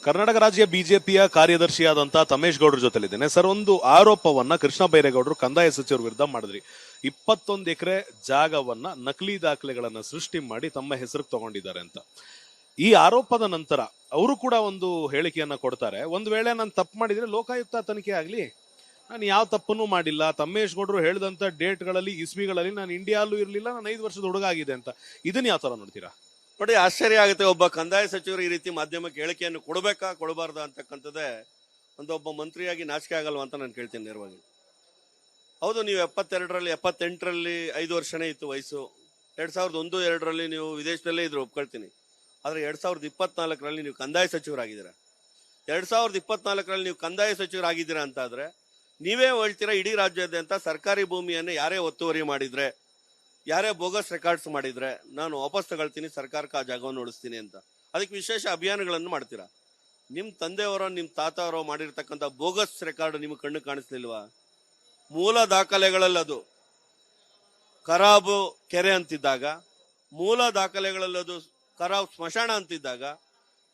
ಕರ್ನಾಟಕ ರಾಜ್ಯ ಬಿಜೆಪಿಯ ಕಾರ್ಯದರ್ಶಿಯಾದಂತಹ ತಮೇಶ್ ಗೌಡ್ರ ಜೊತೆಲಿದ್ದೇನೆ. ಸರ್, ಒಂದು ಆರೋಪವನ್ನ ಕೃಷ್ಣ ಬೈರೇಗೌಡರು ಕಂದಾಯ ಸಚಿವರ ವಿರುದ್ಧ ಮಾಡಿದ್ರಿ. 21 ಎಕರೆ ಜಾಗವನ್ನ ನಕಲಿ ದಾಖಲೆಗಳನ್ನ ಸೃಷ್ಟಿ ಮಾಡಿ ತಮ್ಮ ಹೆಸರಿಗೆ ತಗೊಂಡಿದ್ದಾರೆ ಅಂತ. ಈ ಆರೋಪದ ನಂತರ ಅವರು ಕೂಡ ಒಂದು ಹೇಳಿಕೆಯನ್ನ ಕೊಡ್ತಾರೆ. ಒಂದು ವೇಳೆ ನಾನು ತಪ್ಪು ಮಾಡಿದ್ರೆ ಲೋಕಾಯುಕ್ತ ತನಿಖೆ ಆಗ್ಲಿ, ನಾನು ಯಾವ ತಪ್ಪನ್ನು ಮಾಡಿಲ್ಲ. ತಮ್ಮೇಶ್ ಗೌಡರು ಹೇಳಿದಂತ ಡೇಟ್ಗಳಲ್ಲಿ ಇಸ್ವಿಗಳಲ್ಲಿ ನಾನು ಇಂಡಿಯಾಲ್ಲೂ ಇರ್ಲಿಲ್ಲ, ನಾನು 5 ವರ್ಷದ ಹುಡುಗ ಆಗಿದೆ ಅಂತ. ಇದನ್ನ ಯಾವ ತರ ನೋಡ್ತೀರಾ? ನೋಡಿ, ಆಶ್ಚರ್ಯ ಆಗುತ್ತೆ. ಒಬ್ಬ ಕಂದಾಯ ಸಚಿವರು ಈ ರೀತಿ ಮಾಧ್ಯಮಕ್ಕೆ ಹೇಳಿಕೆಯನ್ನು ಕೊಡಬೇಕಾ ಕೊಡಬಾರ್ದು ಅಂತಕ್ಕಂಥದ್ದೇ ಒಬ್ಬ ಮಂತ್ರಿಯಾಗಿ ನಾಚಿಕೆ ಆಗಲ್ವಾ ಅಂತ ನಾನು ಕೇಳ್ತೀನಿ ನೇರವಾಗಿ. ಹೌದು, ನೀವು 78ರಲ್ಲಿ 5 ವರ್ಷನೇ ಇತ್ತು ವಯಸ್ಸು. 2001-2ರಲ್ಲಿ ನೀವು ವಿದೇಶದಲ್ಲೇ ಇದ್ರು, ಒಪ್ಕೊಳ್ತೀನಿ. ಆದ್ರೆ 2024ರಲ್ಲಿ ನೀವು ಕಂದಾಯ ಸಚಿವರಾಗಿದ್ದೀರಾ. 2024ರಲ್ಲಿ ನೀವು ಕಂದಾಯ ಸಚಿವರಾಗಿದ್ದೀರಾ ಅಂತ ಆದ್ರೆ ನೀವೇ ಹೇಳ್ತೀರಾ ಇಡೀ ರಾಜ್ಯಾದ್ಯಂತ ಸರ್ಕಾರಿ ಭೂಮಿಯನ್ನು ಯಾರೇ ಒತ್ತುವರಿ ಮಾಡಿದ್ರೆ, ಯಾರೇ ಬೋಗಸ್ ರೆಕಾರ್ಡ್ಸ್ ಮಾಡಿದ್ರೆ ನಾನು ವಾಪಸ್ ತಗೊಳ್ತೀನಿ, ಸರ್ಕಾರಕ್ಕೆ ಆ ಜಾಗವನ್ನು ಉಳಿಸ್ತೀನಿ ಅಂತ. ಅದಕ್ಕೆ ವಿಶೇಷ ಅಭಿಯಾನಗಳನ್ನು ಮಾಡ್ತೀರಾ. ನಿಮ್ ತಂದೆಯವರೋ ನಿಮ್ ತಾತವರೋ ಮಾಡಿರ್ತಕ್ಕಂಥ ಬೋಗಸ್ ರೆಕಾರ್ಡ್ ನಿಮ್ಗೆ ಕಣ್ಣು ಕಾಣಿಸ್ಲಿಲ್ವಾ? ಮೂಲ ದಾಖಲೆಗಳಲ್ಲಿ ಅದು ಖರಾಬು ಕೆರೆ ಅಂತಿದ್ದಾಗ, ಮೂಲ ದಾಖಲೆಗಳಲ್ಲಿ ಅದು ಖರಾಬ್ ಸ್ಮಶಾನ ಅಂತಿದ್ದಾಗ,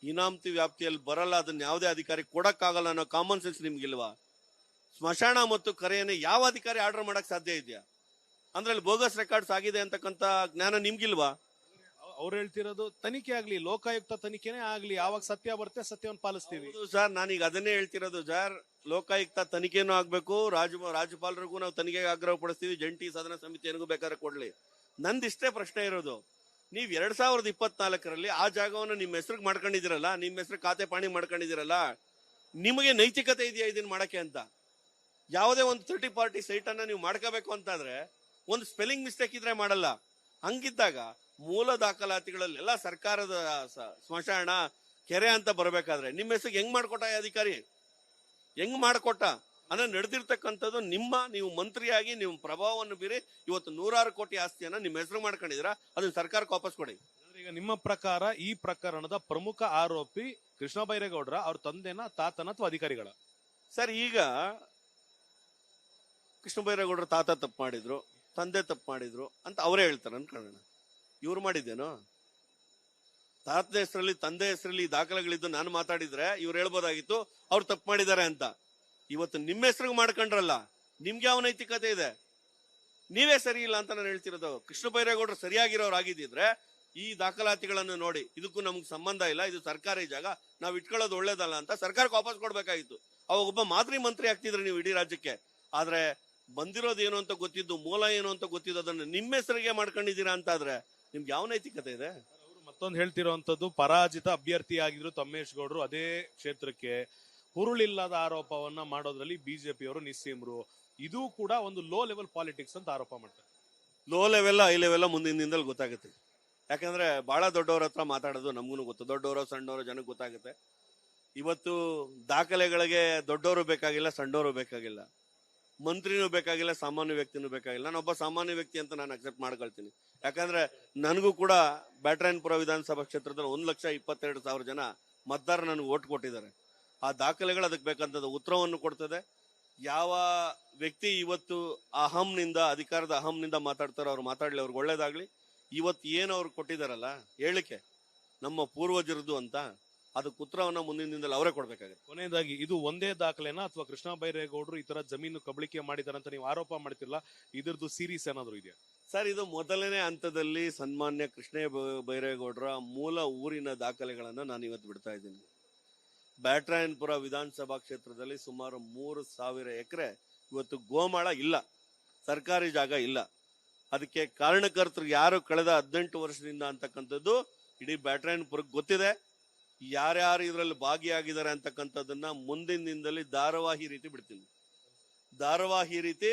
ಇನಾಮತಿ ವ್ಯಾಪ್ತಿಯಲ್ಲಿ ಬರಲ್ಲ, ಅದನ್ನ ಯಾವುದೇ ಅಧಿಕಾರಿ ಕೊಡಕ್ಕಾಗಲ್ಲ ಅನ್ನೋ ಕಾಮನ್ ಸೆನ್ಸ್ ನಿಮ್ಗಿಲ್ವಾ? ಸ್ಮಶಾನ ಮತ್ತು ಕರೆಯನ್ನು ಯಾವ ಅಧಿಕಾರಿ ಆರ್ಡರ್ ಮಾಡಕ್ ಸಾಧ್ಯ ಇದೆಯಾ? ಅಂದ್ರೆ ಅಲ್ಲಿ ಬೋಗಸ್ ರೆಕಾರ್ಡ್ಸ್ ಆಗಿದೆ ಅಂತಕ್ಕಂಥ ಜ್ಞಾನ ನಿಮ್ಗಿಲ್ವಾ? ಅವ್ರು ಹೇಳ್ತಿರೋದು ತನಿಖೆ ಆಗ್ಲಿ, ಲೋಕಾಯುಕ್ತ ತನಿಖೆನೇ ಆಗ್ಲಿ, ಯಾವಾಗ ಸತ್ಯ ಬರುತ್ತೆ ಸತ್ಯವನ್ನು ಪಾಲಿಸ್ತೀವಿ. ಸರ್, ನಾನೀಗ ಅದನ್ನೇ ಹೇಳ್ತಿರೋದು ಸರ್. ಲೋಕಾಯುಕ್ತ ತನಿಖೆನೂ ಆಗ್ಬೇಕು, ರಾಜ್ಯಪಾಲರಿಗೂ ನಾವು ತನಿಖೆಗೆ ಆಗ್ರಹ ಪಡಿಸ್ತೀವಿ, ಜಂಟಿ ಸದನ ಸಮಿತಿಯನಿಗೂ ಬೇಕಾದ್ರೆ ಕೊಡ್ಲಿ. ನಂದಿಷ್ಟೇ ಪ್ರಶ್ನೆ ಇರೋದು, ನೀವ್ 2024ರಲ್ಲಿ ಆ ಜಾಗವನ್ನು ನಿಮ್ಮ ಹೆಸರಿಗೆ ಮಾಡ್ಕೊಂಡಿದ್ದೀರಲ್ಲ, ನಿಮ್ಮ ಹೆಸರು ಖಾತೆ ಪಾಣಿ ಮಾಡ್ಕೊಂಡಿದ್ದೀರಲ್ಲ, ನಿಮಗೆ ನೈತಿಕತೆ ಇದೆಯಾ ಇದನ್ನ ಮಾಡಕ್ಕೆ ಅಂತ? ಯಾವುದೇ ಒಂದು 30 ಪಾರ್ಟಿ ಸೈಟ್ ಅನ್ನ ನೀವು ಮಾಡ್ಕೋಬೇಕು ಅಂತಾದ್ರೆ ಒಂದು ಸ್ಪೆಲ್ಲಿಂಗ್ ಮಿಸ್ಟೇಕ್ ಇದ್ರೆ ಮಾಡಲ್ಲ. ಹಂಗಿದ್ದಾಗ ಮೂಲ ದಾಖಲಾತಿಗಳಲ್ಲೆಲ್ಲ ಸರ್ಕಾರದ ಸ್ಮಶಾನ ಕೆರೆ ಅಂತ ಬರಬೇಕಾದ್ರೆ ನಿಮ್ಮ ಹೆಸರಿಗೆ ಹೆಂಗ್ ಮಾಡ್ಕೊಟ್ಟ ಅಧಿಕಾರಿ? ಹೆಂಗ್ ಮಾಡ್ಕೊಟ್ಟ ಅಂದ್ರೆ ನಡೆದಿರ್ತಕ್ಕಂಥದ್ದು ನೀವು ಮಂತ್ರಿಯಾಗಿ ನೀವು ಪ್ರಭಾವವನ್ನು ಬೀರಿ ಇವತ್ತು 106 ಕೋಟಿ ಆಸ್ತಿಯನ್ನ ನಿಮ್ಮ ಹೆಸರು ಮಾಡ್ಕೊಂಡಿದ್ದೀರಾ, ಅದನ್ನ ಸರ್ಕಾರಕ್ಕೆ ವಾಪಸ್ ಕೊಡಿ. ಈಗ ನಿಮ್ಮ ಪ್ರಕಾರ ಈ ಪ್ರಕರಣದ ಪ್ರಮುಖ ಆರೋಪಿ ಕೃಷ್ಣ ಬೈರೇಗೌಡರ ಅವ್ರ ತಂದೆನ, ತಾತನ ಅಥವಾ ಅಧಿಕಾರಿಗಳ? ಸರ್, ಈಗ ಕೃಷ್ಣ ಬೈರೇಗೌಡರ ತಾತ ತಪ್ಪು ಮಾಡಿದ್ರು, ತಂದೆ ತಪ್ಪು ಮಾಡಿದ್ರು ಅಂತ ಅವರೇ ಹೇಳ್ತಾರೆ ಅನ್ಕೊಳ್ಳೋಣ. ಇವ್ರು ಮಾಡಿದ್ದೇನೋ? ತಾತನ ಹೆಸರಲ್ಲಿ ತಂದೆ ಹೆಸರಲ್ಲಿ ದಾಖಲೆಗಳಿದ್ದು ನಾನು ಮಾತಾಡಿದ್ರೆ ಇವ್ರು ಹೇಳ್ಬೋದಾಗಿತ್ತು ಅವ್ರು ತಪ್ಪು ಮಾಡಿದ್ದಾರೆ ಅಂತ. ಇವತ್ತು ನಿಮ್ಮ ಹೆಸರಿಗೆ ಮಾಡ್ಕೊಂಡ್ರಲ್ಲ, ನಿಮ್ಗೆ ಯಾವ ನೈತಿಕತೆ ಇದೆ? ನೀವೇ ಸರಿ ಇಲ್ಲ ಅಂತ ನಾನು ಹೇಳ್ತಿರೋದು. ಕೃಷ್ಣ ಬೈರೇಗೌಡರು ಸರಿಯಾಗಿರೋರು ಆಗಿದ್ದಿದ್ರೆ ಈ ದಾಖಲಾತಿಗಳನ್ನು ನೋಡಿ, ಇದಕ್ಕೂ ನಮ್ಗೆ ಸಂಬಂಧ ಇಲ್ಲ, ಇದು ಸರ್ಕಾರಿ ಜಾಗ, ನಾವ್ ಇಟ್ಕೊಳ್ಳೋದು ಒಳ್ಳೇದಲ್ಲ ಅಂತ ಸರ್ಕಾರಕ್ಕೆ ವಾಪಸ್ ಕೊಡ್ಬೇಕಾಗಿತ್ತು. ಅವಾಗ ಒಬ್ಬ ಮಾದರಿ ಮಂತ್ರಿ ಆಗ್ತಿದ್ರು ನೀವು ಇಡೀ ರಾಜ್ಯಕ್ಕೆ. ಆದ್ರೆ ಬಂದಿರೋದು ಏನು ಅಂತ ಗೊತ್ತಿದ್ದು, ಮೂಲ ಏನು ಅಂತ ಗೊತ್ತಿದ್ದು, ಅದನ್ನ ನಿಮ್ಮ ಹೆಸರಿಗೆ ಮಾಡ್ಕೊಂಡಿದ್ದೀರಾ ಅಂತ ಆದ್ರೆ ನಿಮ್ಗೆ ಯಾವ ನೈತಿಕತೆ ಇದೆ? ಮತ್ತೊಂದು ಹೇಳ್ತಿರುವಂತದ್ದು, ಪರಾಜಿತ ಅಭ್ಯರ್ಥಿ ಆಗಿದ್ರು ತಮ್ಮೇಶ್ ಗೌಡರು, ಅದೇ ಕ್ಷೇತ್ರಕ್ಕೆ ಹುರುಳಿಲ್ಲದ ಆರೋಪವನ್ನ ಮಾಡೋದ್ರಲ್ಲಿ ಬಿಜೆಪಿಯವರು ನಿಸ್ಸೀಮರು. ಇದು ಕೂಡ ಒಂದು ಲೋ ಲೆವೆಲ್ ಪಾಲಿಟಿಕ್ಸ್ ಅಂತ ಆರೋಪ ಮಾಡ್ತಾರೆ. ಲೋ ಲೆವೆಲ್ ಹೈ ಲೆವೆಲ್ ಮುಂದಿನ ದಿನದಲ್ಲಿ ಗೊತ್ತಾಗುತ್ತೆ. ಯಾಕಂದ್ರೆ ಬಹಳ ದೊಡ್ಡವ್ರ ಹತ್ರ ಮಾತಾಡೋದು ನಮ್ಗೂ ಗೊತ್ತು, ದೊಡ್ಡವರು ಸಣ್ಣವರು ಜನಕ್ಕೆ ಗೊತ್ತಾಗುತ್ತೆ. ಇವತ್ತು ದಾಖಲೆಗಳಿಗೆ ದೊಡ್ಡವರು ಬೇಕಾಗಿಲ್ಲ, ಸಣ್ಣವರು ಬೇಕಾಗಿಲ್ಲ, ಮಂತ್ರಿನೂ ಬೇಕಾಗಿಲ್ಲ, ಸಾಮಾನ್ಯ ವ್ಯಕ್ತಿನೂ ಬೇಕಾಗಿಲ್ಲ. ನಾನೊಬ್ಬ ಸಾಮಾನ್ಯ ವ್ಯಕ್ತಿ ಅಂತ ನಾನು ಅಕ್ಸೆಪ್ಟ್ ಮಾಡ್ಕೊಳ್ತೀನಿ. ಯಾಕಂದ್ರೆ ನನಗೂ ಕೂಡ ಬ್ಯಾಟರಾಯನಪುರ ವಿಧಾನಸಭಾ ಕ್ಷೇತ್ರದಲ್ಲಿ 1,22,000 ಜನ ಮತದಾರರು ನನಗೆ ಓಟ್ ಕೊಟ್ಟಿದ್ದಾರೆ. ಆ ದಾಖಲೆಗಳು ಅದಕ್ಕೆ ಬೇಕಂತದ ಉತ್ತರವನ್ನು ಕೊಡ್ತದೆ. ಯಾವ ವ್ಯಕ್ತಿ ಇವತ್ತು ಅಹಂನಿಂದ, ಅಧಿಕಾರದ ಅಹಂನಿಂದ ಮಾತಾಡ್ತಾರೋ ಅವ್ರು ಮಾತಾಡ್ಲಿ, ಅವ್ರಿಗೆ ಒಳ್ಳೇದಾಗ್ಲಿ. ಇವತ್ತು ಏನು ಅವ್ರು ಕೊಟ್ಟಿದಾರಲ್ಲ ಹೇಳಿಕೆ ನಮ್ಮ ಪೂರ್ವಜರದು ಅಂತ, ಅದಕ್ಕೆ ಉತ್ತರವನ್ನ ಮುಂದಿನ ದಿನದಲ್ಲಿ ಅವರೇ ಕೊಡ್ಬೇಕಾಗುತ್ತೆ. ಕೊನೆಯದಾಗಿ, ಇದು ಒಂದೇ ದಾಖಲೆನ ಅಥವಾ ಕೃಷ್ಣ ಬೈರೇಗೌಡರು ಈ ತರ ಜಮೀನು ಕಬಳಿಕೆ ಮಾಡಿದಾರೆ ಅಂತ ನೀವು ಆರೋಪ ಮಾಡ್ತಿರಲ್ಲ, ಇದ್ರದ್ದು ಸೀರೀಸ್ ಏನಾದ್ರು ಇದೆಯಾ? ಸರ್, ಇದು ಮೊದಲನೇ ಹಂತದಲ್ಲಿ ಸನ್ಮಾನ್ಯ ಕೃಷ್ಣ ಬೈರೇಗೌಡರ ಮೂಲ ಊರಿನ ದಾಖಲೆಗಳನ್ನ ನಾನು ಇವತ್ತು ಬಿಡ್ತಾ ಇದ್ದೀನಿ. ಬ್ಯಾಟರಾಯನಪುರ ವಿಧಾನಸಭಾ ಕ್ಷೇತ್ರದಲ್ಲಿ ಸುಮಾರು 3,000 ಎಕರೆ ಇವತ್ತು ಗೋಮಾಳ ಇಲ್ಲ, ಸರ್ಕಾರಿ ಜಾಗ ಇಲ್ಲ. ಅದಕ್ಕೆ ಕಾರಣಕರ್ತರು ಯಾರು ಕಳೆದ 18 ವರ್ಷದಿಂದ ಅಂತಕ್ಕಂಥದ್ದು ಇಡೀ ಬ್ಯಾಟರಾಯನಪುರಕ್ಕೆ ಗೊತ್ತಿದೆ. ಯಾರ್ಯಾರು ಇದರಲ್ಲಿ ಭಾಗಿಯಾಗಿದ್ದಾರೆ ಅಂತಕ್ಕಂಥದ್ದನ್ನ ಮುಂದಿನ ದಿನದಲ್ಲಿ ಧಾರಾವಾಹಿ ರೀತಿ ಬಿಡ್ತೀನಿ. ಧಾರಾವಾಹಿ ರೀತಿ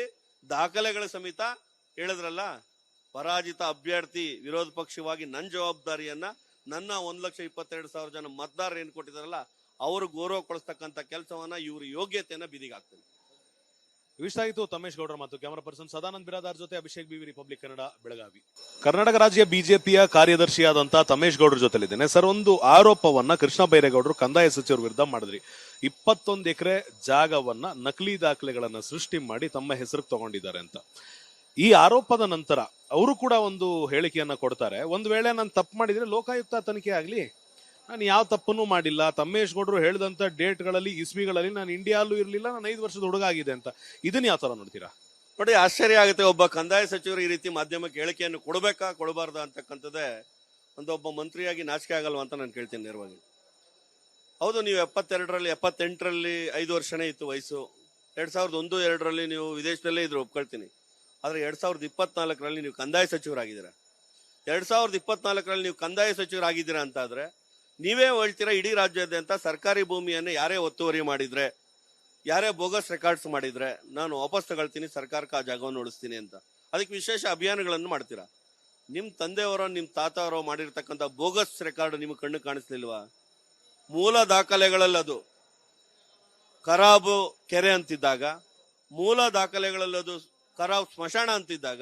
ದಾಖಲೆಗಳ ಸಮೇತ ಹೇಳಿದ್ರಲ್ಲ, ಪರಾಜಿತ ಅಭ್ಯರ್ಥಿ ವಿರೋಧ ಪಕ್ಷವಾಗಿ ನನ್ನ ಜವಾಬ್ದಾರಿಯನ್ನ, ನನ್ನ 1,22,000 ಜನ ಮತದಾರರು ಏನ್ ಕೊಟ್ಟಿದಾರಲ್ಲ ಅವರು ಗೌರವ ಕೊಡಿಸ್ತಕ್ಕಂಥ ಕೆಲಸವನ್ನ, ಇವ್ರ ಯೋಗ್ಯತೆಯನ್ನ ಬೀದಿಗಾಗ್ತದೆ. ಇಷ್ಟ ಆಯಿತು ತಮೇಶ್ ಗೌಡರ ಮಾತು. ಕ್ಯಾಮರಾ ಪರ್ಸನ್ ಸದಾನಂದ್ ಬಿರಾದಾರ್ ಜೊತೆ ಅಭಿಷೇಕ್ ಬಿವಿ, ರಿಪಬ್ಲಿಕ್ ಕನ್ನಡ, ಬೆಳಗಾವಿ. ಕರ್ನಾಟಕ ರಾಜ್ಯ ಬಿಜೆಪಿಯ ಕಾರ್ಯದರ್ಶಿಯಾದಂತಹ ತಮೇಶ್ ಗೌಡ್ರ ಜೊತೆಲಿದ್ದೇನೆ. ಸರ್, ಒಂದು ಆರೋಪವನ್ನ ಕೃಷ್ಣ ಬೈರೇಗೌಡರು ಕಂದಾಯ ಸಚಿವರ ವಿರುದ್ಧ ಮಾಡಿದ್ರಿ. 21 ಎಕರೆ ಜಾಗವನ್ನ ನಕಲಿ ದಾಖಲೆಗಳನ್ನ ಸೃಷ್ಟಿ ಮಾಡಿ ತಮ್ಮ ಹೆಸರಿಗೆ ತಗೊಂಡಿದ್ದಾರೆ ಅಂತ. ಈ ಆರೋಪದ ನಂತರ ಅವರು ಕೂಡ ಒಂದು ಹೇಳಿಕೆಯನ್ನ ಕೊಡ್ತಾರೆ. ಒಂದು ವೇಳೆ ನಾನು ತಪ್ಪು ಮಾಡಿದ್ರೆ ಲೋಕಾಯುಕ್ತ ತನಿಖೆ ಆಗ್ಲಿ, ನಾನು ಯಾವ ತಪ್ಪನ್ನು ಮಾಡಿಲ್ಲ. ತಮ್ಮೇಶ್ ಗೌಡರು ಹೇಳಿದಂತ ಡೇಟ್ಗಳಲ್ಲಿ ಇಸ್ವಿಗಳಲ್ಲಿ ನಾನು ಇಂಡಿಯಾಲ್ಲೂ ಇರಲಿಲ್ಲ, ನಾನು 5 ವರ್ಷದ ಹುಡುಗ ಆಗಿದೆ ಅಂತ. ಇದನ್ನ ಯಾವ ತರ ನೋಡ್ತೀರಾ? ನೋಡಿ, ಆಶ್ಚರ್ಯ ಆಗುತ್ತೆ. ಒಬ್ಬ ಕಂದಾಯ ಸಚಿವರು ಈ ರೀತಿ ಮಾಧ್ಯಮಕ್ಕೆ ಹೇಳಿಕೆಯನ್ನು ಕೊಡಬೇಕಾ ಕೊಡಬಾರ್ದಾ ಅಂತಕ್ಕಂಥದ್ದೇ ಒಬ್ಬ ಮಂತ್ರಿಯಾಗಿ ನಾಚಿಕೆ ಆಗಲ್ವಾ ಅಂತ ನಾನು ಕೇಳ್ತೀನಿ ನೇರವಾಗಿ. ಹೌದು, ನೀವು 78ರಲ್ಲಿ 5 ವರ್ಷನೇ ಇತ್ತು ವಯಸ್ಸು. 2001-2ರಲ್ಲಿ ನೀವು ವಿದೇಶದಲ್ಲೇ ಇದ್ರು, ಒಪ್ಕೊಳ್ತೀನಿ. ಆದ್ರೆ 2024ರಲ್ಲಿ ನೀವು ಕಂದಾಯ ಸಚಿವರಾಗಿದ್ದೀರಾ. 2024ರಲ್ಲಿ ನೀವು ಕಂದಾಯ ಸಚಿವರಾಗಿದ್ದೀರಾ ಅಂತ ಆದ್ರೆ ನೀವೇ ಹೇಳ್ತೀರಾ, ಇಡೀ ರಾಜ್ಯಾದ್ಯಂತ ಸರ್ಕಾರಿ ಭೂಮಿಯನ್ನು ಯಾರೇ ಒತ್ತುವರಿ ಮಾಡಿದ್ರೆ, ಯಾರೇ ಬೋಗಸ್ ರೆಕಾರ್ಡ್ಸ್ ಮಾಡಿದ್ರೆ ನಾನು ವಾಪಸ್ ತಗೊಳ್ತೀನಿ, ಸರ್ಕಾರಕ್ಕೆ ಆ ಜಾಗವನ್ನು ಉಳಿಸ್ತೀನಿ ಅಂತ. ಅದಕ್ಕೆ ವಿಶೇಷ ಅಭಿಯಾನಗಳನ್ನು ಮಾಡ್ತೀರಾ. ನಿಮ್ ತಂದೆಯವರೋ ನಿಮ್ ತಾತವರೋ ಮಾಡಿರ್ತಕ್ಕಂಥ ಬೋಗಸ್ ರೆಕಾರ್ಡ್ ನಿಮ್ಗೆ ಕಣ್ಣು ಕಾಣಿಸ್ಲಿಲ್ವಾ? ಮೂಲ ದಾಖಲೆಗಳಲ್ಲಿ ಅದು ಖರಾಬು ಕೆರೆ ಅಂತಿದ್ದಾಗ, ಮೂಲ ದಾಖಲೆಗಳಲ್ಲಿ ಅದು ಖರಾಬ್ ಸ್ಮಶಾನ ಅಂತಿದ್ದಾಗ,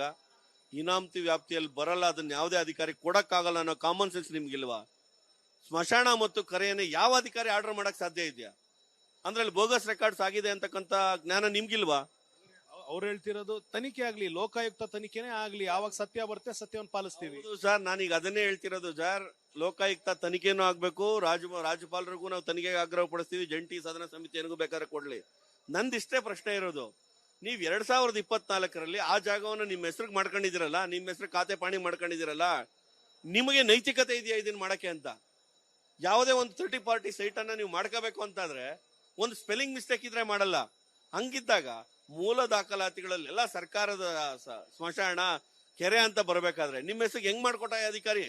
ಇನಾಮತಿ ವ್ಯಾಪ್ತಿಯಲ್ಲಿ ಬರಲ್ಲ, ಅದನ್ನ ಯಾವುದೇ ಅಧಿಕಾರಿ ಕೊಡಕ್ಕಾಗಲ್ಲ ಅನ್ನೋ ಕಾಮನ್ ಸೆನ್ಸ್ ನಿಮ್ಗಿಲ್ವಾ? ಸ್ಮಶಾನ ಮತ್ತು ಕರೆಯನ್ನು ಯಾವ ಅಧಿಕಾರಿ ಆರ್ಡರ್ ಮಾಡಕ್ ಸಾಧ್ಯ ಇದೆಯಾ? ಅಂದ್ರೆ ಅಲ್ಲಿ ಬೋಗಸ್ ರೆಕಾರ್ಡ್ಸ್ ಆಗಿದೆ ಅಂತಕ್ಕಂಥ ಜ್ಞಾನ ನಿಮ್ಗಿಲ್ವಾ? ಅವ್ರು ಹೇಳ್ತಿರೋದು ತನಿಖೆ ಆಗ್ಲಿ, ಲೋಕಾಯುಕ್ತ ತನಿಖೆನೇ ಆಗ್ಲಿ, ಯಾವಾಗ ಸತ್ಯ ಬರುತ್ತೆ ಸತ್ಯವನ್ನು ಪಾಲಿಸ್ತೀವಿ. ಸರ್, ನಾನೀಗ ಅದನ್ನೇ ಹೇಳ್ತಿರೋದು ಸರ್. ಲೋಕಾಯುಕ್ತ ತನಿಖೆನೂ ಆಗ್ಬೇಕು, ರಾಜ್ಯಪಾಲರಿಗೂ ನಾವು ತನಿಖೆಗೆ ಆಗ್ರಹ ಪಡಿಸ್ತೀವಿ, ಜಂಟಿ ಸದನ ಸಮಿತಿಯನಿಗೂ ಬೇಕಾದ್ರೆ ಕೊಡ್ಲಿ. ನಂದಿಷ್ಟೇ ಪ್ರಶ್ನೆ ಇರೋದು, ನೀವ್ 2024ರಲ್ಲಿ ಆ ಜಾಗವನ್ನು ನಿಮ್ಮ ಹೆಸರಿಗೆ ಮಾಡ್ಕೊಂಡಿದ್ದೀರಲ್ಲ, ನಿಮ್ಮ ಹೆಸರು ಖಾತೆ ಪಾಣಿ ಮಾಡ್ಕೊಂಡಿದ್ದೀರಲ್ಲ, ನಿಮಗೆ ನೈತಿಕತೆ ಇದೆಯಾ ಇದನ್ನ ಮಾಡಕ್ಕೆ ಅಂತ? ಯಾವುದೇ ಒಂದು 30 ಪಾರ್ಟಿ ಸೈಟ್ ಅನ್ನ ನೀವು ಮಾಡ್ಕೋಬೇಕು ಅಂತಾದ್ರೆ ಒಂದು ಸ್ಪೆಲ್ಲಿಂಗ್ ಮಿಸ್ಟೇಕ್ ಇದ್ರೆ ಮಾಡಲ್ಲ. ಹಂಗಿದ್ದಾಗ ಮೂಲ ದಾಖಲಾತಿಗಳಲ್ಲೆಲ್ಲ ಸರ್ಕಾರದ ಸ್ಮಶಾನ ಕೆರೆ ಅಂತ ಬರಬೇಕಾದ್ರೆ ನಿಮ್ಮ ಹೆಸರಿಗೆ ಹೆಂಗ್ ಮಾಡ್ಕೊಟ್ಟ ಅಧಿಕಾರಿ?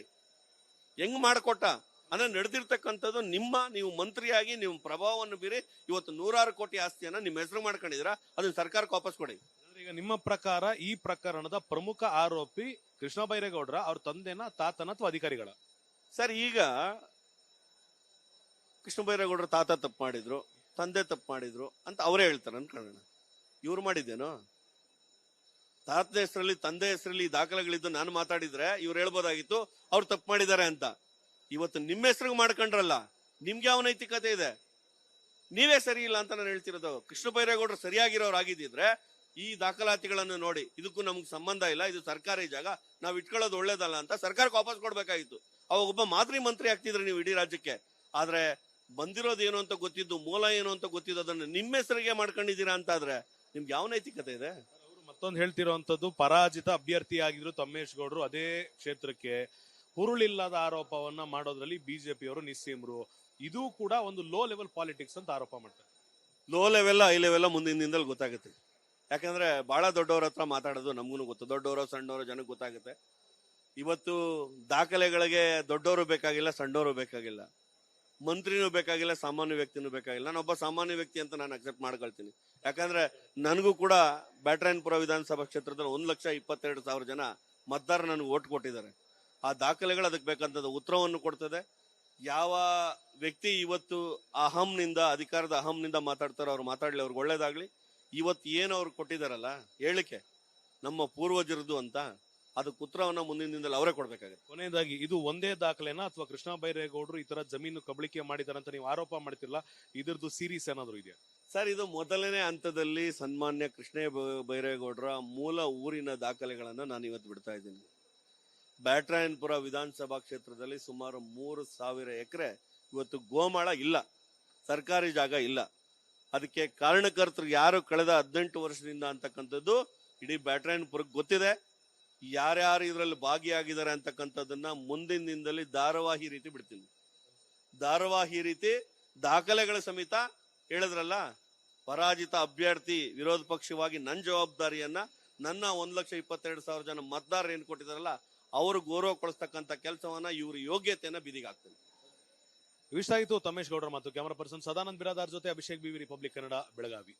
ಹೆಂಗ್ ಮಾಡ್ಕೊಟ್ಟ? ಅಂದ್ರೆ ನಡೆದಿರ್ತಕ್ಕಂಥದ್ದು ನೀವು ಮಂತ್ರಿಯಾಗಿ ನೀವು ಪ್ರಭಾವವನ್ನು ಬೀರಿ ಇವತ್ತು 100 ಕೋಟಿ ಆಸ್ತಿಯನ್ನ ನಿಮ್ಮ ಹೆಸರು ಮಾಡ್ಕೊಂಡಿದ್ದೀರಾ, ಅದನ್ನ ಸರ್ಕಾರಕ್ಕೆ ವಾಪಸ್ ಕೊಡಿ. ಈಗ ನಿಮ್ಮ ಪ್ರಕಾರ ಈ ಪ್ರಕರಣದ ಪ್ರಮುಖ ಆರೋಪಿ ಕೃಷ್ಣ ಬೈರೇಗೌಡರ ಅವ್ರ ತಂದೆನ, ತಾತನ ಅಥವಾ ಅಧಿಕಾರಿಗಳ? ಸರ್, ಈಗ ಕೃಷ್ಣ ಬೈರೇಗೌಡರ ತಾತ ತಪ್ಪು ಮಾಡಿದ್ರು, ತಂದೆ ತಪ್ಪು ಮಾಡಿದ್ರು ಅಂತ ಅವರೇ ಹೇಳ್ತಾರೆ ಅನ್ಕೊಳ್ಳೋಣ. ಇವ್ರು ಮಾಡಿದ್ದೇನೋ? ತಾತನ ಹೆಸರಲ್ಲಿ ತಂದೆ ಹೆಸರಲ್ಲಿ ದಾಖಲೆಗಳಿದ್ದು ನಾನು ಮಾತಾಡಿದ್ರೆ ಇವ್ರು ಹೇಳ್ಬೋದಾಗಿತ್ತು ಅವ್ರು ತಪ್ಪು ಮಾಡಿದ್ದಾರೆ ಅಂತ. ಇವತ್ತು ನಿಮ್ಮ ಹೆಸರಿಗೆ ಮಾಡ್ಕೊಂಡ್ರಲ್ಲ, ನಿಮ್ಗೆ ಯಾವ ನೈತಿಕತೆ ಇದೆ? ನೀವೇ ಸರಿ ಇಲ್ಲ ಅಂತ ನಾನು ಹೇಳ್ತಿರೋದು. ಕೃಷ್ಣ ಬೈರೇಗೌಡರು ಸರಿಯಾಗಿರೋರು ಆಗಿದ್ದಿದ್ರೆ ಈ ದಾಖಲಾತಿಗಳನ್ನು ನೋಡಿ, ಇದಕ್ಕೂ ನಮ್ಗೆ ಸಂಬಂಧ ಇಲ್ಲ, ಇದು ಸರ್ಕಾರಿ ಜಾಗ, ನಾವ್ ಇಟ್ಕೊಳ್ಳೋದು ಒಳ್ಳೇದಲ್ಲ ಅಂತ ಸರ್ಕಾರಕ್ಕೆ ವಾಪಸ್ ಕೊಡ್ಬೇಕಾಗಿತ್ತು. ಅವಾಗ ಒಬ್ಬ ಮಾದರಿ ಮಂತ್ರಿ ಆಗ್ತಿದ್ರೆ ನೀವು ಇಡೀ ರಾಜ್ಯಕ್ಕೆ. ಆದ್ರೆ ಬಂದಿರೋದು ಏನು ಅಂತ ಗೊತ್ತಿದ್ದು, ಮೂಲ ಏನು ಅಂತ ಗೊತ್ತಿದ್ದು, ಅದನ್ನ ನಿಮ್ಮ ಹೆಸರಿಗೆ ಮಾಡ್ಕೊಂಡಿದ್ದೀರಾ ಅಂತ ಆದ್ರೆ ನಿಮ್ಗೆ ಯಾವ ನೈತಿಕತೆ ಇದೆ? ಅವರು ಮತ್ತೊಂದು ಹೇಳ್ತಿರುವಂತದ್ದು, ಪರಾಜಿತ ಅಭ್ಯರ್ಥಿ ಆಗಿದ್ರು ತಮ್ಮೇಶ್ ಗೌಡರು, ಅದೇ ಕ್ಷೇತ್ರಕ್ಕೆ ಹುರುಳಿಲ್ಲದ ಆರೋಪವನ್ನ ಮಾಡೋದ್ರಲ್ಲಿ ಬಿಜೆಪಿಯವರು ನಿಸ್ಸೀಮರು. ಇದು ಕೂಡ ಒಂದು ಲೋ ಲೆವೆಲ್ ಪಾಲಿಟಿಕ್ಸ್ ಅಂತ ಆರೋಪ ಮಾಡ್ತಾರೆ. ಲೋ ಲೆವೆಲ್ ಹೈ ಲೆವೆಲ್ ಮುಂದಿನ ದಿನದಲ್ಲಿ ಗೊತ್ತಾಗುತ್ತೆ. ಯಾಕಂದ್ರೆ ಬಹಳ ದೊಡ್ಡವ್ರ ಹತ್ರ ಮಾತಾಡೋದು ನಮ್ಗೂ ಗೊತ್ತು, ದೊಡ್ಡವರು ಸಣ್ಣವರು ಜನಕ್ಕೆ ಗೊತ್ತಾಗುತ್ತೆ. ಇವತ್ತು ದಾಖಲೆಗಳಿಗೆ ದೊಡ್ಡವರು ಬೇಕಾಗಿಲ್ಲ, ಸಣ್ಣವರು ಬೇಕಾಗಿಲ್ಲ, ಮಂತ್ರಿನೂ ಬೇಕಾಗಿಲ್ಲ, ಸಾಮಾನ್ಯ ವ್ಯಕ್ತಿನೂ ಬೇಕಾಗಿಲ್ಲ. ನಾನೊಬ್ಬ ಸಾಮಾನ್ಯ ವ್ಯಕ್ತಿ ಅಂತ ನಾನು ಅಕ್ಸೆಪ್ಟ್ ಮಾಡ್ಕೊಳ್ತೀನಿ. ಯಾಕಂದ್ರೆ ನನಗೂ ಕೂಡ ಬ್ಯಾಟರಾಯನಪುರ ವಿಧಾನಸಭಾ ಕ್ಷೇತ್ರದಲ್ಲಿ 1,22,000 ಜನ ಮತದಾರರು ನನಗೆ ಓಟ್ ಕೊಟ್ಟಿದ್ದಾರೆ. ಆ ದಾಖಲೆಗಳು ಅದಕ್ಕೆ ಬೇಕಂತದ್ದು ಉತ್ತರವನ್ನು ಕೊಡ್ತದೆ. ಯಾವ ವ್ಯಕ್ತಿ ಇವತ್ತು ಅಧಿಕಾರದ ಅಹಂನಿಂದ ಮಾತಾಡ್ತಾರೋ ಅವ್ರು ಮಾತಾಡ್ಲಿ, ಅವ್ರಿಗೆ ಒಳ್ಳೇದಾಗ್ಲಿ. ಇವತ್ತು ಏನು ಅವ್ರು ಕೊಟ್ಟಿದಾರಲ್ಲ ಹೇಳಿಕೆ ನಮ್ಮ ಪೂರ್ವಜರದು ಅಂತ, ಅದಕ್ಕೆ ಉತ್ತರವನ್ನ ಮುಂದಿನ ದಿನದಲ್ಲಿ ಅವರೇ ಕೊಡ್ಬೇಕಾಗುತ್ತೆ. ಕೊನೆಯದಾಗಿ, ಇದು ಒಂದೇ ದಾಖಲೆನಾ ಅಥವಾ ಕೃಷ್ಣ ಬೈರೇಗೌಡರು ಈ ತರ ಜಮೀನು ಕಬಳಿಕೆ ಮಾಡಿದಾರೆ ಅಂತ ನೀವು ಆರೋಪ ಮಾಡ್ತಿರಲ್ಲ, ಇದ್ರದ್ದು ಸೀರೀಸ್ ಏನಾದ್ರು ಇದೆಯಾ? ಸರ್, ಇದು ಮೊದಲನೇ ಹಂತದಲ್ಲಿ ಸನ್ಮಾನ್ಯ ಕೃಷ್ಣ ಬೈರೇಗೌಡರ ಮೂಲ ಊರಿನ ದಾಖಲೆಗಳನ್ನ ನಾನು ಇವತ್ತು ಬಿಡ್ತಾ ಇದ್ದೀನಿ. ಬ್ಯಾಟರಾಯನಪುರ ವಿಧಾನಸಭಾ ಕ್ಷೇತ್ರದಲ್ಲಿ ಸುಮಾರು 3,000 ಎಕರೆ ಇವತ್ತು ಗೋಮಾಳ ಇಲ್ಲ, ಸರ್ಕಾರಿ ಜಾಗ ಇಲ್ಲ. ಅದಕ್ಕೆ ಕಾರಣಕರ್ತರು ಯಾರು ಕಳೆದ 18 ವರ್ಷದಿಂದ ಅಂತಕ್ಕಂಥದ್ದು ಇಡೀ ಬ್ಯಾಟರಾಯನಪುರಕ್ಕೆ ಗೊತ್ತಿದೆ. ಯಾರ್ಯಾರು ಇದರಲ್ಲಿ ಭಾಗಿಯಾಗಿದ್ದಾರೆ ಅಂತಕ್ಕಂಥದ್ದನ್ನ ಮುಂದಿನ ದಿನದಲ್ಲಿ ಧಾರಾವಾಹಿ ರೀತಿ ಬಿಡ್ತೀನಿ. ಧಾರಾವಾಹಿ ರೀತಿ ದಾಖಲೆಗಳ ಸಮೇತ ಹೇಳಿದ್ರಲ್ಲ, ಪರಾಜಿತ ಅಭ್ಯರ್ಥಿ ವಿರೋಧ ಪಕ್ಷವಾಗಿ ನನ್ನ ಜವಾಬ್ದಾರಿಯನ್ನ ನನ್ನ 1,22,000 ಜನ ಮತದಾರರು ಏನ್ ಕೊಟ್ಟಿದಾರಲ್ಲ ಅವರು ಗೌರವ ಕೊಡಿಸ್ತಕ್ಕಂಥ ಕೆಲಸವನ್ನ ಇವ್ರ ಯೋಗ್ಯತೆಯನ್ನ ಬೀದಿಗಾಗ್ತದೆ. ಇಷ್ಟಾಗಿತ್ತು ತಮ್ಮೇಶ್ ಗೌಡರ ಮಾತು. ಕ್ಯಾಮರಾ ಪರ್ಸನ್ ಸದಾನಂದ್ ಬಿರಾದಾರ್ ಜೊತೆ ಅಭಿಷೇಕ್ ಬಿವಿ, ರಿಪಬ್ಲಿಕ್ ಕನ್ನಡ, ಬೆಳಗಾವಿ.